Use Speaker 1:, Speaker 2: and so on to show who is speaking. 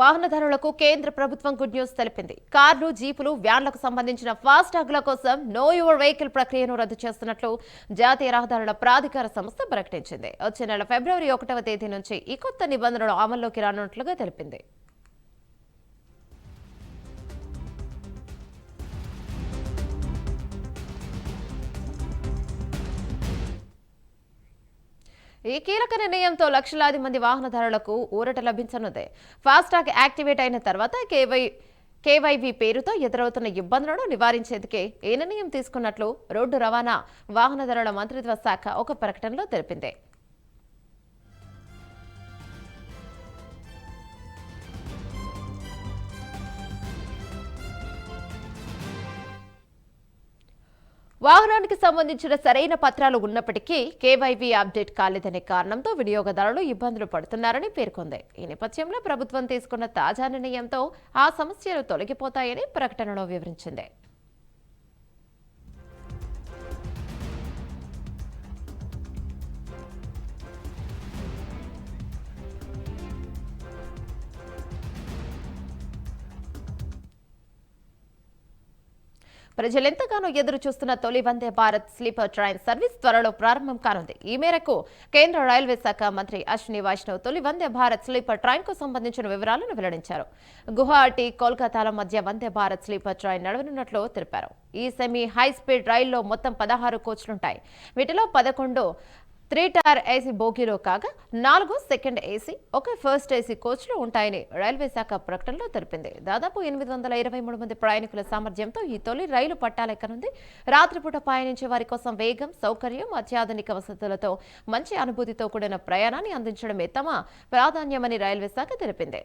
Speaker 1: వాహనదారులకు కేంద్ర ప్రభుత్వం గుడ్ న్యూస్ తెలిపింది. కార్లు, జీపులు, వ్యాన్లకు సంబంధించిన ఫాస్టాగ్ల కోసం నో యువర్ వెహికల్ ప్రక్రియను రద్దు చేస్తున్నట్లు జాతీయ రహదారుల ప్రాధికార సంస్థ ప్రకటించింది. వచ్చే నెల ఫిబ్రవరి 1వ తేదీ నుంచి ఈ కొత్త నిబంధనలు అమల్లోకి రానున్నట్లుగా తెలిపింది. ఈ కీలక నిర్ణయంతో లక్షలాది మంది వాహనదారులకు ఊరట లభించనుంది. ఫాస్టాగ్ యాక్టివేట్ అయిన తర్వాత కేవైవి పేరుతో ఎదురవుతున్న ఇబ్బందులను నివారించేందుకే ఈ నిర్ణయం తీసుకున్నట్లు రోడ్డు రవాణా వాహనదారుల మంత్రిత్వ శాఖ ఒక ప్రకటనలో తెలిపింది. వాహనానికి సంబంధించిన సరైన పత్రాలు ఉన్నప్పటికీ కేవైవి అప్డేట్ కాలేదనే కారణంతో వినియోగదారులు ఇబ్బందులు పడుతున్నారని పేర్కొంది. ఈ నేపథ్యంలో ప్రభుత్వం తీసుకున్న తాజా నిర్ణయంతో ఆ సమస్యలు తొలగిపోతాయని ప్రకటనలో వివరించింది. ప్రజలెంతగానో ఎదురు చూస్తున్న తొలి Vande Bharat sleeper train service త్వరలో ప్రారంభం కానుంది. ఈ మేరకు కేంద్ర రైల్వే శాఖ మంత్రి అశ్విని వైష్ణవ్ తొలి వందే భారత్ స్లీపర్ ట్రైన్ కు సంబంధించిన వివరాలను వెల్లడించారు. గువాహటి, కోల్కతాల మధ్య వందే భారత్ స్లీపర్ ట్రైన్ నడవనున్నట్లు తెలిపారు. ఈ సెమీ హై స్పీడ్ రైల్లో మొత్తం 16 కోచ్లుంటాయి. వీటిలో 11 3-టైర్ ఏసీ బోగీలో కాగా 4 సెకండ్ ఏసీ, 1 ఫస్ట్ ఏసీ కోచ్లు ఉంటాయని రైల్వే శాఖ ప్రకటనలో తెలిపింది. దాదాపు 823 మంది ప్రయాణికుల సామర్థ్యంతో ఈ తొలి రైలు పట్టాలెక్కనుంది. రాత్రిపూట పయనించే వారి కోసం వేగం, సౌకర్యం, అత్యాధునిక వసతులతో మంచి అనుభూతితో కూడిన ప్రయాణాన్ని అందించడమే తమ ప్రాధాన్యమని రైల్వే శాఖ తెలిపింది.